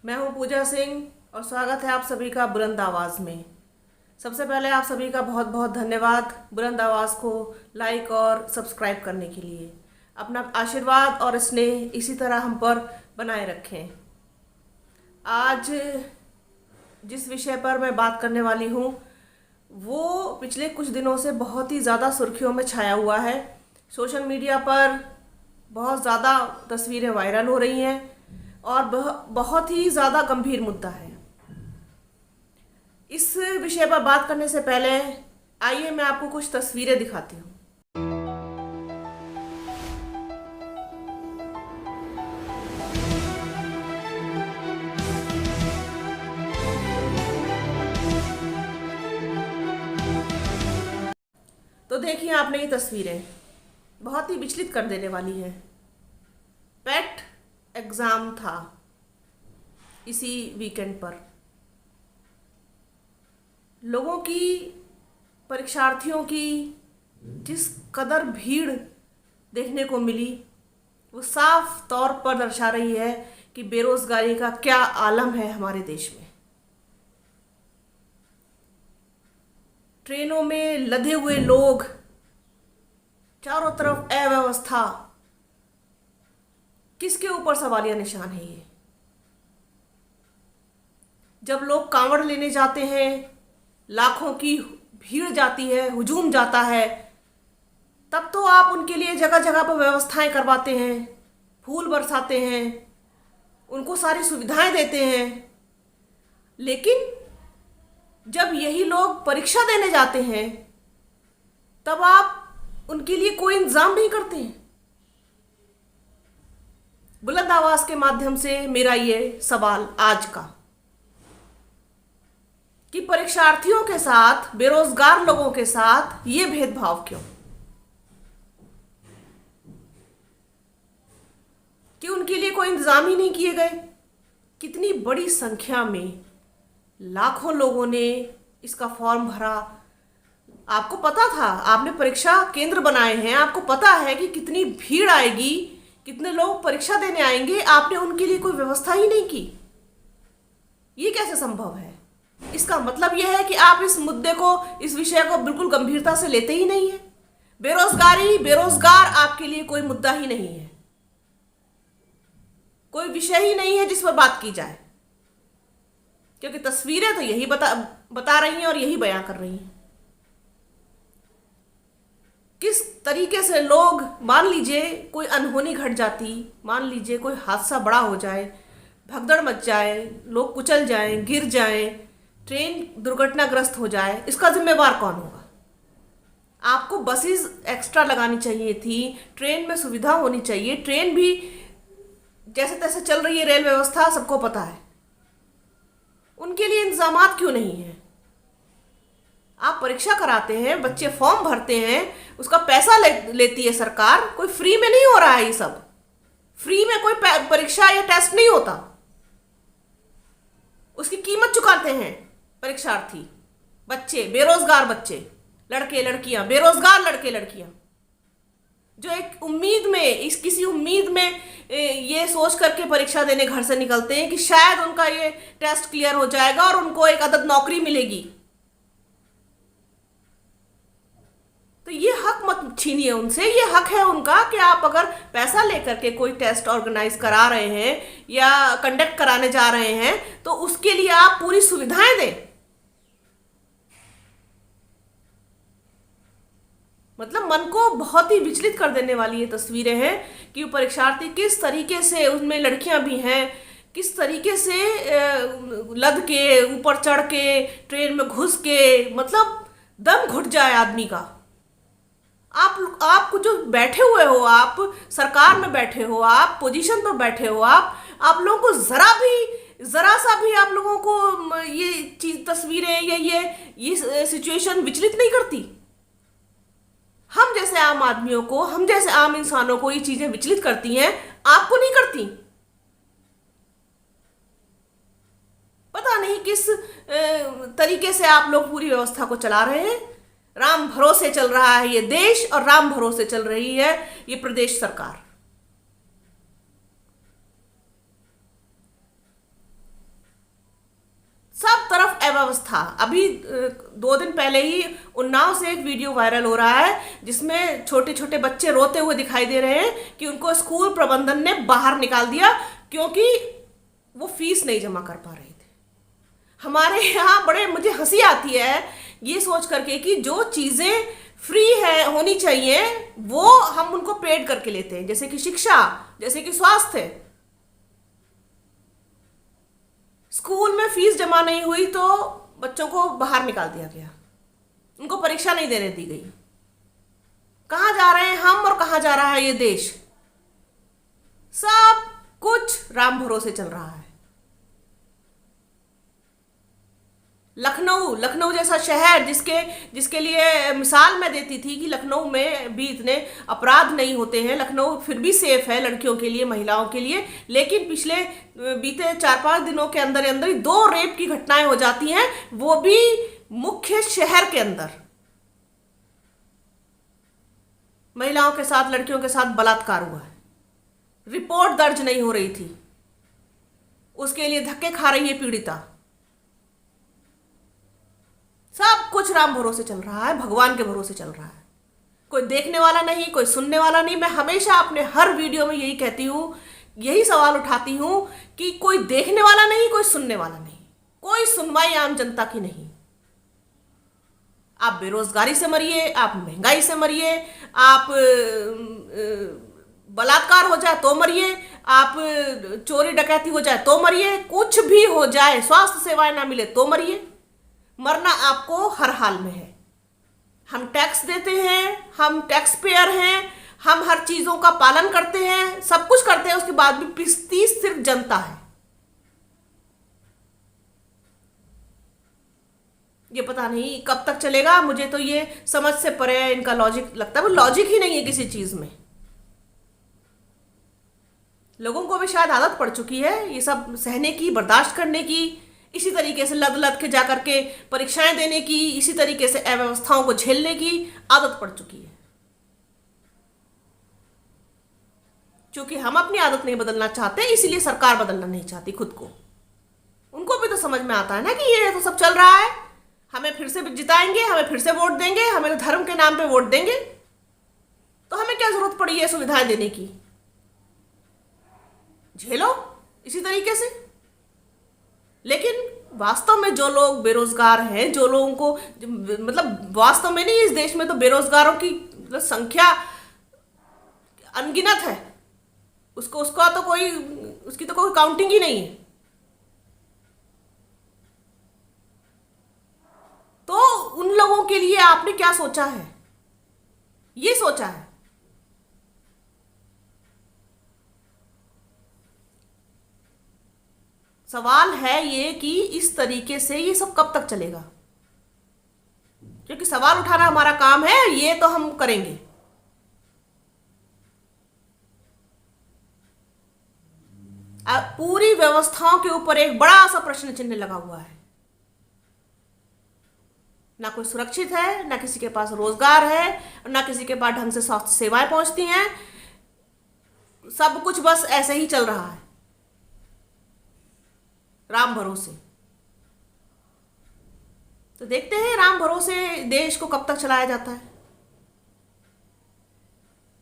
मैं हूं पूजा सिंह और स्वागत है आप सभी का बुलंद आवाज़ में। सबसे पहले आप सभी का बहुत बहुत धन्यवाद बुलंद आवाज़ को लाइक और सब्सक्राइब करने के लिए। अपना आशीर्वाद और स्नेह इसी तरह हम पर बनाए रखें। आज जिस विषय पर मैं बात करने वाली हूँ वो पिछले कुछ दिनों से बहुत ही ज़्यादा सुर्खियों में छाया हुआ है। सोशल मीडिया पर बहुत ज़्यादा तस्वीरें वायरल हो रही हैं और बहुत ही ज़्यादा गंभीर मुद्दा है। इस विषय पर बात करने से पहले आइए मैं आपको कुछ तस्वीरें दिखाती हूँ। तो देखिए आपने ये तस्वीरें बहुत ही विचलित कर देने वाली हैं। पेट एग्ज़ाम था इसी वीकेंड पर। लोगों की, परीक्षार्थियों की जिस कदर भीड़ देखने को मिली वो साफ तौर पर दर्शा रही है कि बेरोजगारी का क्या आलम है हमारे देश में। ट्रेनों में लदे हुए लोग, चारों तरफ अव्यवस्था, किसके ऊपर सवालिया निशान है ये। जब लोग कांवड़ लेने जाते हैं, लाखों की भीड़ जाती है, हुजूम जाता है, तब तो आप उनके लिए जगह जगह पर व्यवस्थाएं करवाते हैं, फूल बरसाते हैं, उनको सारी सुविधाएं देते हैं। लेकिन जब यही लोग परीक्षा देने जाते हैं तब आप उनके लिए कोई इंतजाम नहीं करते हैं। बुलंद आवाज के माध्यम से मेरा ये सवाल आज का कि परीक्षार्थियों के साथ, बेरोजगार लोगों के साथ ये भेदभाव क्यों? कि उनके लिए कोई इंतजाम ही नहीं किए गए। कितनी बड़ी संख्या में लाखों लोगों ने इसका फॉर्म भरा। आपको पता था, आपने परीक्षा केंद्र बनाए हैं, आपको पता है कि कितनी भीड़ आएगी, कितने लोग परीक्षा देने आएंगे, आपने उनके लिए कोई व्यवस्था ही नहीं की। ये कैसे संभव है? इसका मतलब यह है कि आप इस मुद्दे को, इस विषय को बिल्कुल गंभीरता से लेते ही नहीं है। बेरोजगारी, बेरोजगार आपके लिए कोई मुद्दा ही नहीं है, कोई विषय ही नहीं है जिस पर बात की जाए, क्योंकि तस्वीरें तो यही बता रही हैं और यही बयां कर रही हैं। किस तरीके से लोग, मान लीजिए कोई अनहोनी घट जाती, मान लीजिए कोई हादसा बड़ा हो जाए, भगदड़ मच जाए, लोग कुचल जाएं, गिर जाएं, ट्रेन दुर्घटनाग्रस्त हो जाए, इसका जिम्मेवार कौन होगा? आपको बसेस एक्स्ट्रा लगानी चाहिए थी, ट्रेन में सुविधा होनी चाहिए। ट्रेन भी जैसे तैसे चल रही है, रेल व्यवस्था सबको पता है। उनके लिए इंतजामात क्यों नहीं है? आप परीक्षा कराते हैं, बच्चे फॉर्म भरते हैं, उसका पैसा लेती है सरकार। कोई फ्री में नहीं हो रहा है ये सब। फ्री में कोई परीक्षा या टेस्ट नहीं होता, उसकी कीमत चुकाते हैं परीक्षार्थी, बच्चे, बेरोजगार बच्चे, लड़के लड़कियां, बेरोजगार लड़के लड़कियां, जो एक उम्मीद में, किसी उम्मीद में ये सोच करके परीक्षा देने घर से निकलते हैं कि शायद उनका ये टेस्ट क्लियर हो जाएगा और उनको एक अदद नौकरी मिलेगी। तो ये हक मत छीनिए उनसे। ये हक है उनका कि आप अगर पैसा लेकर के कोई टेस्ट ऑर्गेनाइज करा रहे हैं या कंडक्ट कराने जा रहे हैं तो उसके लिए आप पूरी सुविधाएं दें। मतलब मन को बहुत ही विचलित कर देने वाली ये तस्वीरें हैं कि परीक्षार्थी किस तरीके से, उसमें लड़कियां भी हैं, किस तरीके से लद के, ऊपर चढ़ के, ट्रेन में घुस के, मतलब दम घुट जाए आदमी का। आप जो बैठे हुए हो, आप सरकार में बैठे हो, आप पोजीशन पर बैठे हो, आप लोगों को जरा सा भी आप लोगों को ये चीज, तस्वीरें या ये सिचुएशन विचलित नहीं करती? हम जैसे आम आदमियों को, हम जैसे आम इंसानों को ये चीजें विचलित करती हैं, आपको नहीं करती। पता नहीं किस तरीके से आप लोग पूरी व्यवस्था को चला रहे हैं। राम भरोसे चल रहा है ये देश और राम भरोसे चल रही है ये प्रदेश सरकार। सब तरफ अव्यवस्था। अभी 2 दिन पहले ही उन्नाव से एक वीडियो वायरल हो रहा है जिसमें छोटे छोटे बच्चे रोते हुए दिखाई दे रहे हैं कि उनको स्कूल प्रबंधन ने बाहर निकाल दिया क्योंकि वो फीस नहीं जमा कर पा रहे थे। हमारे यहाँ बड़े मुझे हंसी आती है ये सोच करके कि जो चीजें फ्री है होनी चाहिए वो हम उनको पेड करके लेते हैं, जैसे कि शिक्षा, जैसे कि स्वास्थ्य। स्कूल में फीस जमा नहीं हुई तो बच्चों को बाहर निकाल दिया गया, उनको परीक्षा नहीं देने दी गई। कहाँ जा रहे हैं हम और कहाँ जा रहा है ये देश? सब कुछ राम भरोसे चल रहा है। लखनऊ जैसा शहर जिसके लिए मिसाल मैं देती थी कि लखनऊ में भी इतने अपराध नहीं होते हैं, लखनऊ फिर भी सेफ है लड़कियों के लिए, महिलाओं के लिए, लेकिन पिछले बीते 4-5 दिनों के अंदर अंदर ही 2 रेप की घटनाएं हो जाती हैं, वो भी मुख्य शहर के अंदर। महिलाओं के साथ, लड़कियों के साथ बलात्कार हुआ है, रिपोर्ट दर्ज नहीं हो रही थी, उसके लिए धक्के खा रही है पीड़िता। सब कुछ राम भरोसे चल रहा है, भगवान के भरोसे चल रहा है। कोई देखने वाला नहीं, कोई सुनने वाला नहीं। मैं हमेशा अपने हर वीडियो में यही कहती हूँ, यही सवाल उठाती हूँ कि कोई देखने वाला नहीं, कोई सुनने वाला नहीं, कोई सुनवाई आम जनता की नहीं। आप बेरोजगारी से मरिए, आप महंगाई से मरिए, आप बलात्कार हो जाए तो मरिए, आप चोरी डकैती हो जाए तो मरिए, कुछ भी हो जाए, स्वास्थ्य सेवाएं ना मिले तो मरिए, मरना आपको हर हाल में है। हम टैक्स देते हैं, हम टैक्स पेयर हैं, हम हर चीजों का पालन करते हैं, सब कुछ करते हैं, उसके बाद भी पिसती सिर्फ जनता है। ये पता नहीं कब तक चलेगा, मुझे तो ये समझ से परे है इनका लॉजिक, लगता है वो लॉजिक ही नहीं है किसी चीज में। लोगों को भी शायद आदत पड़ चुकी है ये सब सहने की, बर्दाश्त करने की, इसी तरीके से लद लद के जाकर के परीक्षाएं देने की, इसी तरीके से अव्यवस्थाओं को झेलने की आदत पड़ चुकी है। क्योंकि हम अपनी आदत नहीं बदलना चाहते, इसीलिए सरकार बदलना नहीं चाहती खुद को। उनको भी तो समझ में आता है ना कि ये तो सब चल रहा है, हमें फिर से जिताएंगे, हमें फिर से वोट देंगे, हमें तो धर्म के नाम पे वोट देंगे, तो हमें क्या जरूरत पड़ी है सुविधाएं देने की? झेलो इसी तरीके से। लेकिन वास्तव में जो लोग बेरोजगार हैं, जो लोगों को मतलब वास्तव में नहीं, इस देश में तो बेरोजगारों की संख्या अनगिनत है, उसका तो कोई, उसकी तो कोई काउंटिंग ही नहीं है। तो उन लोगों के लिए आपने क्या सोचा है? ये सोचा है सवाल है ये कि इस तरीके से ये सब कब तक चलेगा? क्योंकि सवाल उठाना हमारा काम है, ये तो हम करेंगे। पूरी व्यवस्थाओं के ऊपर एक बड़ा सा प्रश्न चिन्ह लगा हुआ है। ना कोई सुरक्षित है, ना किसी के पास रोजगार है, ना किसी के पास ढंग से स्वास्थ्य सेवाएं पहुंचती हैं। सब कुछ बस ऐसे ही चल रहा है राम भरोसे। तो देखते हैं राम भरोसे देश को कब तक चलाया जाता है,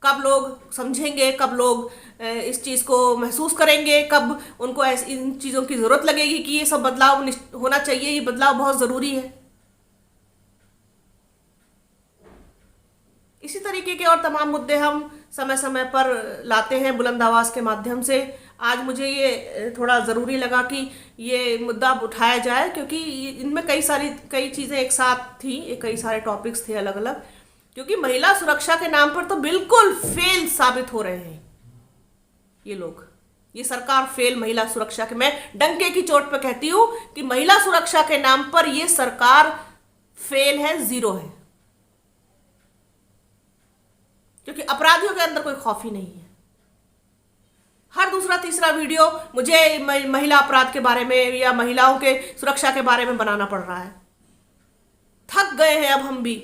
कब लोग समझेंगे, कब लोग इस चीज को महसूस करेंगे, कब उनको इन चीजों की जरूरत लगेगी कि ये सब बदलाव होना चाहिए, ये बदलाव बहुत जरूरी है। इसी तरीके के और तमाम मुद्दे हम समय समय पर लाते हैं बुलंद आवाज के माध्यम से। आज मुझे ये थोड़ा ज़रूरी लगा कि ये मुद्दा उठाया जाए, क्योंकि इनमें कई चीज़ें एक साथ थी, कई सारे टॉपिक्स थे अलग अलग। क्योंकि महिला सुरक्षा के नाम पर तो बिल्कुल फेल साबित हो रहे हैं ये लोग, ये सरकार फेल महिला सुरक्षा के, मैं डंके की चोट पे कहती हूँ कि महिला सुरक्षा के नाम पर ये सरकार फेल है, जीरो है। क्योंकि अपराधियों के अंदर कोई खौफ ही नहीं है। हर दूसरा तीसरा वीडियो मुझे महिला अपराध के बारे में या महिलाओं के सुरक्षा के बारे में बनाना पड़ रहा है। थक गए हैं अब हम भी,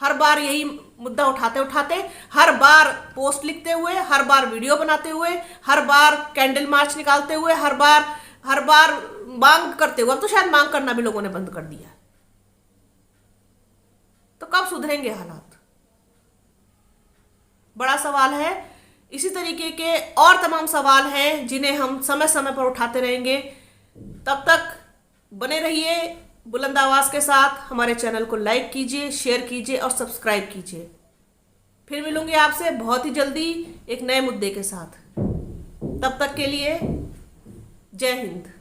हर बार यही मुद्दा उठाते उठाते, हर बार पोस्ट लिखते हुए, हर बार वीडियो बनाते हुए, हर बार कैंडल मार्च निकालते हुए, हर बार मांग करते हुए, अब तो शायद मांग करना भी लोगों ने बंद कर दिया है। तो कब सुधरेंगे हालात? बड़ा सवाल है। इसी तरीके के और तमाम सवाल हैं जिन्हें हम समय समय पर उठाते रहेंगे। तब तक बने रहिए बुलंद आवाज के साथ। हमारे चैनल को लाइक कीजिए, शेयर कीजिए और सब्सक्राइब कीजिए। फिर मिलूंगी आपसे बहुत ही जल्दी एक नए मुद्दे के साथ। तब तक के लिए जय हिंद।